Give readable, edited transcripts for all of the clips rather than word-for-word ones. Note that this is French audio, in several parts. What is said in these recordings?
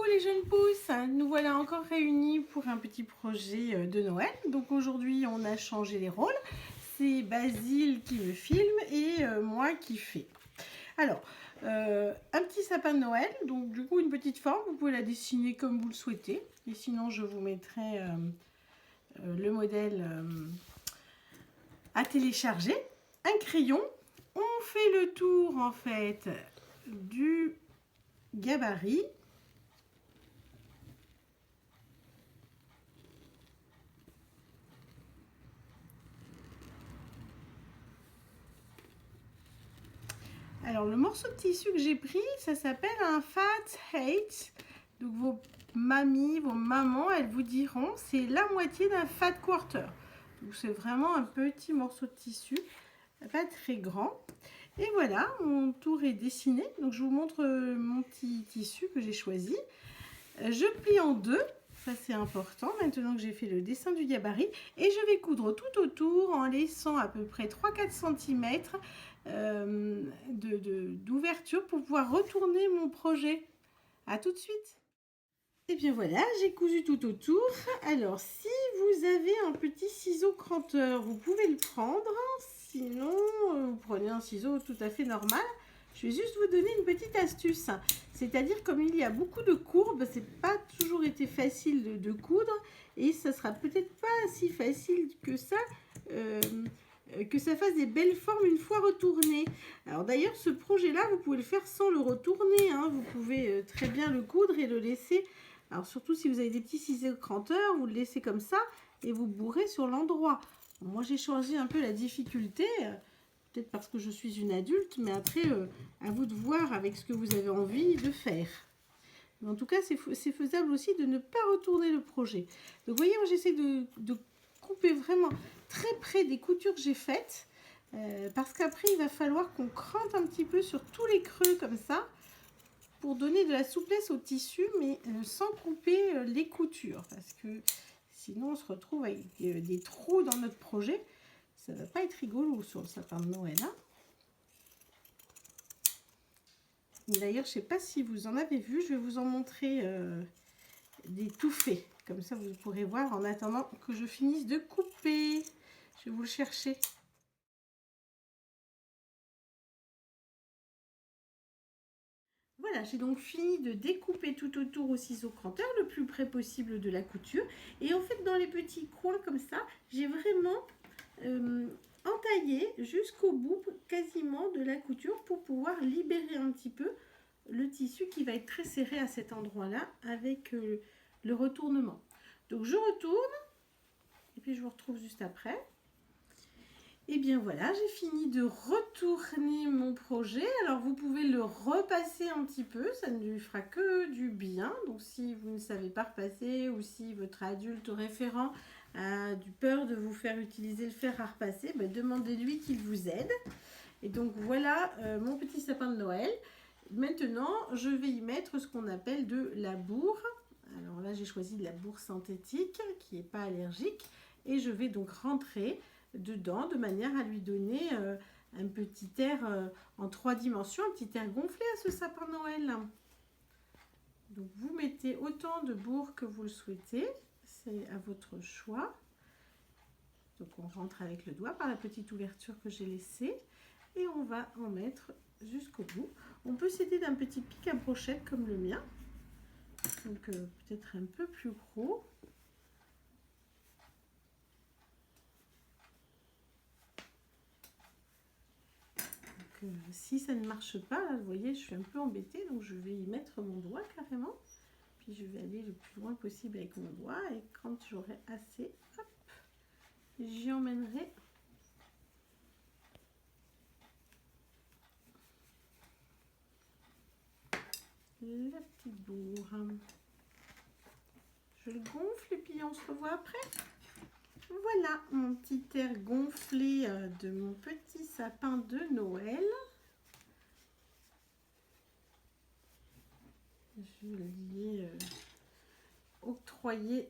Coucou les jeunes pousses, nous voilà encore réunis pour un petit projet de Noël. Donc aujourd'hui on a changé les rôles, c'est Basile qui me filme et moi qui fais. Alors, un petit sapin de Noël, donc du coup une petite forme, vous pouvez la dessiner comme vous le souhaitez. Et sinon je vous mettrai le modèle à télécharger. Un crayon, on fait le tour en fait du gabarit. Alors le morceau de tissu que j'ai pris, ça s'appelle un Fat Hate. Donc vos mamies, vos mamans, elles vous diront c'est la moitié d'un Fat Quarter. Donc c'est vraiment un petit morceau de tissu, pas très grand. Et voilà, mon tour est dessiné. Donc je vous montre mon petit tissu que j'ai choisi. Je plie en deux. Ça c'est important, maintenant que j'ai fait le dessin du gabarit. Et je vais coudre tout autour en laissant à peu près 3-4 cm d'ouverture pour pouvoir retourner mon projet. À tout de suite. Et bien voilà, j'ai cousu tout autour. Alors si vous avez un petit ciseau cranteur, vous pouvez le prendre. Sinon, vous prenez un ciseau tout à fait normal. Je vais juste vous donner une petite astuce. C'est-à-dire, comme il y a beaucoup de courbes, c'est pas toujours été facile de coudre. Et ça sera peut-être pas si facile que ça fasse des belles formes une fois retourné. Alors d'ailleurs, ce projet-là, vous pouvez le faire sans le retourner. Vous pouvez très bien le coudre et le laisser. Alors surtout si vous avez des petits ciseaux cranteurs, vous le laissez comme ça et vous bourrez sur l'endroit. Moi, j'ai choisi un peu la difficulté, peut-être parce que je suis une adulte, mais après, à vous de voir avec ce que vous avez envie de faire. Mais en tout cas, c'est faisable aussi de ne pas retourner le projet. Donc, vous voyez, moi, j'essaie de couper vraiment très près des coutures que j'ai faites, parce qu'après, il va falloir qu'on crante un petit peu sur tous les creux comme ça, pour donner de la souplesse au tissu, mais sans couper les coutures, parce que sinon, on se retrouve avec des trous dans notre projet. Ça va pas être rigolo sur le sapin de Noël. D'ailleurs, je sais pas si vous en avez vu, je vais vous en montrer des tout faits. Comme ça, vous pourrez voir en attendant que je finisse de couper. Je vais vous le chercher. Voilà, j'ai donc fini de découper tout autour au ciseau cranteur, le plus près possible de la couture. Et en fait, dans les petits coins comme ça, j'ai vraiment entaillé jusqu'au bout quasiment de la couture pour pouvoir libérer un petit peu le tissu qui va être très serré à cet endroit-là avec le retournement. Donc je retourne et puis je vous retrouve juste après. Et bien voilà, j'ai fini de retourner mon projet. Alors vous pouvez le repasser un petit peu, ça ne lui fera que du bien. Donc si vous ne savez pas repasser ou si votre adulte référent a du peur de vous faire utiliser le fer à repasser, demandez-lui qu'il vous aide. Et donc voilà mon petit sapin de Noël. Maintenant, je vais y mettre ce qu'on appelle de la bourre. Alors là, j'ai choisi de la bourre synthétique qui n'est pas allergique. Et je vais donc rentrer dedans de manière à lui donner un petit air en 3 dimensions, un petit air gonflé à ce sapin de Noël. Donc vous mettez autant de bourre que vous le souhaitez, c'est à votre choix. Donc on rentre avec le doigt par la petite ouverture que j'ai laissée et on va en mettre jusqu'au bout. On peut s'aider d'un petit pic à brochette comme le mien, donc peut-être un peu plus gros. Si ça ne marche pas, là, vous voyez, je suis un peu embêtée, donc je vais y mettre mon doigt carrément. Puis je vais aller le plus loin possible avec mon doigt et quand j'aurai assez, hop, j'y emmènerai la petite bourre. Je le gonfle et puis on se revoit après. Voilà mon petit air gonflé de mon petit sapin de Noël. Je lui ai octroyé,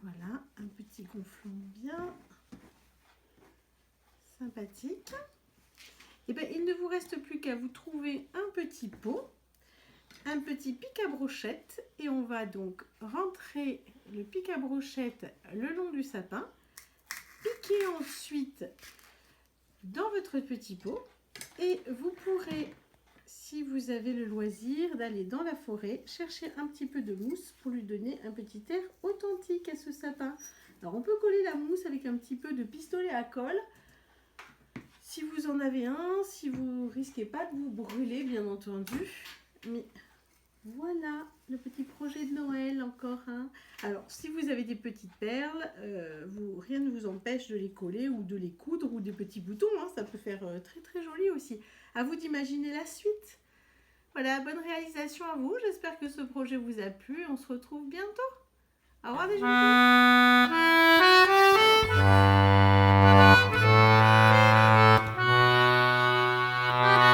voilà, un petit gonflant bien sympathique. Et bien, il ne vous reste plus qu'à vous trouver un petit pot. un petit pic à brochette et on va donc rentrer le pic à brochette le long du sapin, piquer ensuite dans votre petit pot et vous pourrez, si vous avez le loisir, d'aller dans la forêt chercher un petit peu de mousse pour lui donner un petit air authentique à ce sapin. Alors on peut coller la mousse avec un petit peu de pistolet à colle. Si vous en avez un, si vous risquez pas de vous brûler bien entendu. Mais voilà le petit projet de Noël encore. Alors si vous avez des petites perles, rien ne vous empêche de les coller ou de les coudre ou des petits boutons. Ça peut faire très très joli aussi. À vous d'imaginer la suite. Voilà, bonne réalisation à vous. J'espère que ce projet vous a plu. On se retrouve bientôt. Au revoir les jeunes filles.